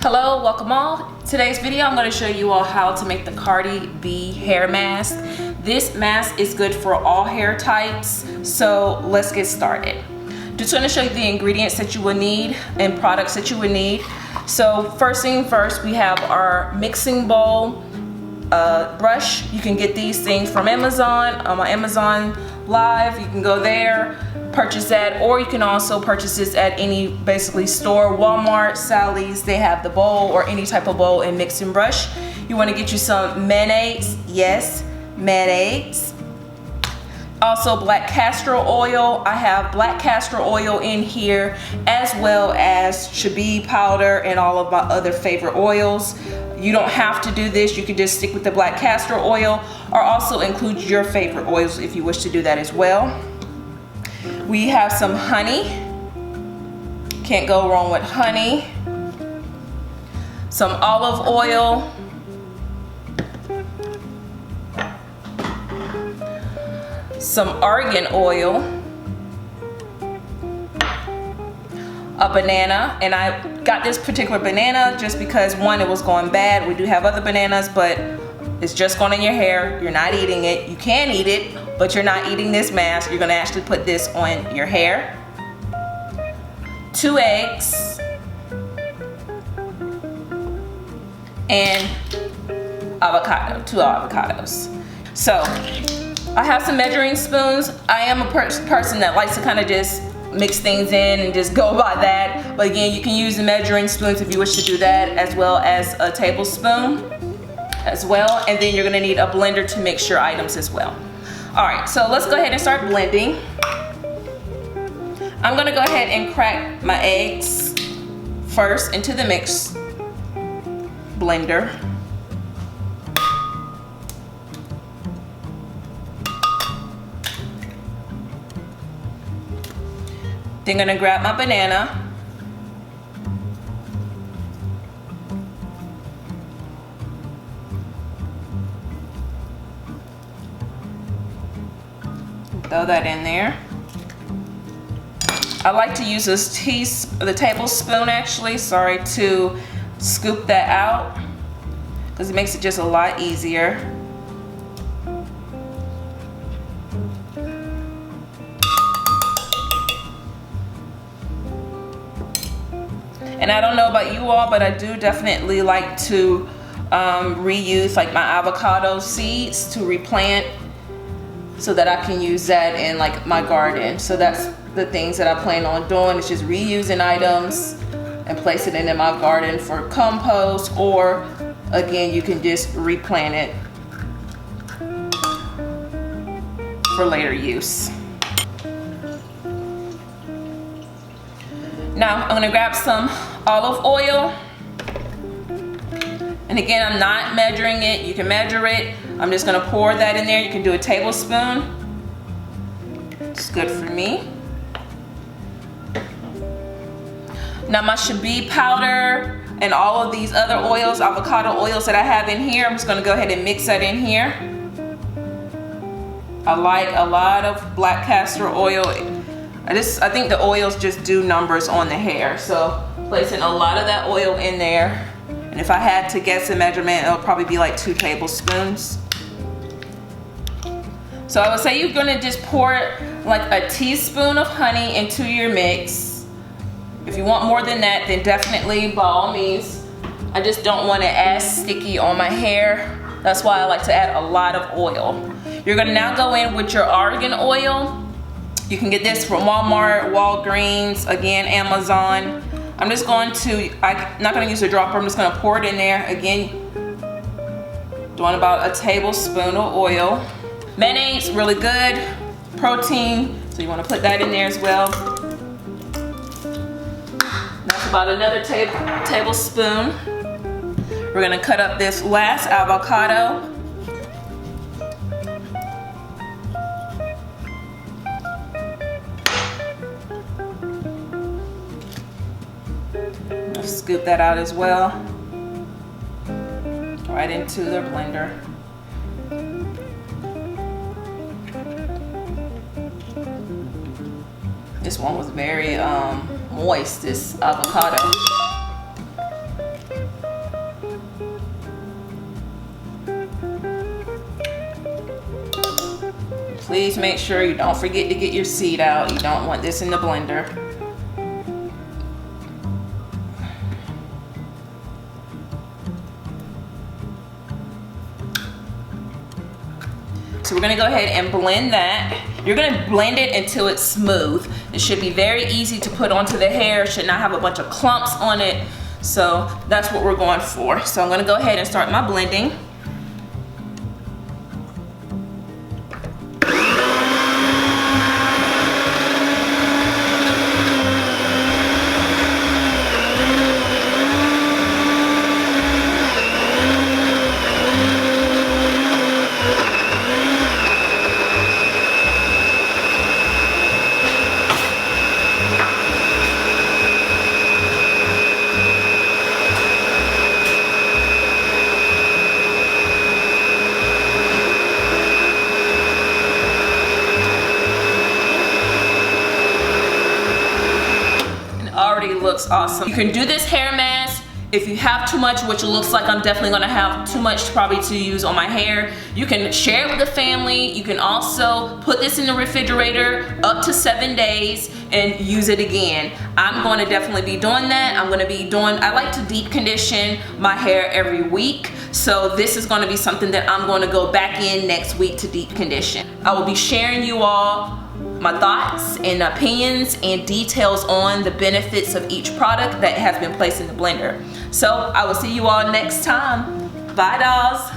Hello, welcome all. Today's video I'm going to show you all how to make the Cardi B hair mask. This mask is good for all hair types, so let's get started. Just going to show you the ingredients that you will need and products that you will need. So first thing first, we have our mixing bowl, brush. You can get these things from Amazon, on Amazon Live. You can go there, purchase that, or you can also purchase this at any basically store, Walmart, Sally's. They have the bowl or any type of bowl and mixing brush. You want to get you some mayonnaise, yes, mayonnaise. Also black castor oil. I have black castor oil in here, as well as Shabi powder and all of my other favorite oils. You don't have to do this, you can just stick with the black castor oil, or also include your favorite oils if you wish to do that as well. We have some honey. Can't go wrong with honey. Some olive oil. Some argan oil. A banana, and I got this particular banana just because one, it was going bad. We do have other bananas, but it's just going in your hair. You're not eating it. You can eat it, but you're not eating this mask. You're going to actually put this on your hair. 2 eggs. And avocado, 2 avocados. So I have some measuring spoons. I am a person that likes to kind of just mix things in and just go by that. But again, you can use the measuring spoons if you wish to do that, as well as a tablespoon as well. And then you're gonna need a blender to mix your items as well. All right, so let's go ahead and start blending. I'm gonna go ahead and crack my eggs first into the mix blender. Then I'm gonna grab my banana. Throw that in there. I like to use the tablespoon actually, sorry, to scoop that out because it makes it just a lot easier. And I don't know about you all, but I do definitely like to reuse like my avocado seeds to replant so that I can use that in like my garden. So that's the things that I plan on doing, is just reusing items and placing it in my garden for compost, or again, you can just replant it for later use. Now I'm gonna grab some olive oil. And again, I'm not measuring it. You can measure it. I'm just gonna pour that in there. You can do a tablespoon. It's good for me. Now my Shabi powder and all of these other oils, avocado oils that I have in here, I'm just gonna go ahead and mix that in here. I like a lot of black castor oil. I think the oils just do numbers on the hair. So placing a lot of that oil in there. And if I had to guess a measurement, it'll probably be like 2 tablespoons. So I would say you're gonna just pour like a teaspoon of honey into your mix. If you want more than that, then definitely by all means. I just don't want it as sticky on my hair. That's why I like to add a lot of oil. You're gonna now go in with your argan oil. You can get this from Walmart, Walgreens, again, Amazon. I'm just going to, I'm not gonna use a dropper, I'm just gonna pour it in there. Again, doing about a tablespoon of oil. Mayonnaise, really good, protein, so you wanna put that in there as well. That's about another tablespoon. We're gonna cut up this last avocado. Scoop that out as well, right into the blender. This one was very moist, this avocado. Please make sure you don't forget to get your seed out. You don't want this in the blender. So we're gonna go ahead and blend that. You're gonna blend it until it's smooth. It should be very easy to put onto the hair. It should not have a bunch of clumps on it. So that's what we're going for. So I'm gonna go ahead and start my blending. Already looks awesome. You can do this hair mask if you have too much, which looks like I'm definitely gonna have too much probably to use on my hair. You can share it with the family. You can also put this in the refrigerator up to 7 days and use it again. I'm going to definitely be doing that. I like to deep condition my hair every week. So this is going to be something that I'm going to go back in next week to deep condition. I will be sharing you all my thoughts and opinions and details on the benefits of each product that has been placed in the blender. So I will see you all next time. Bye, dolls.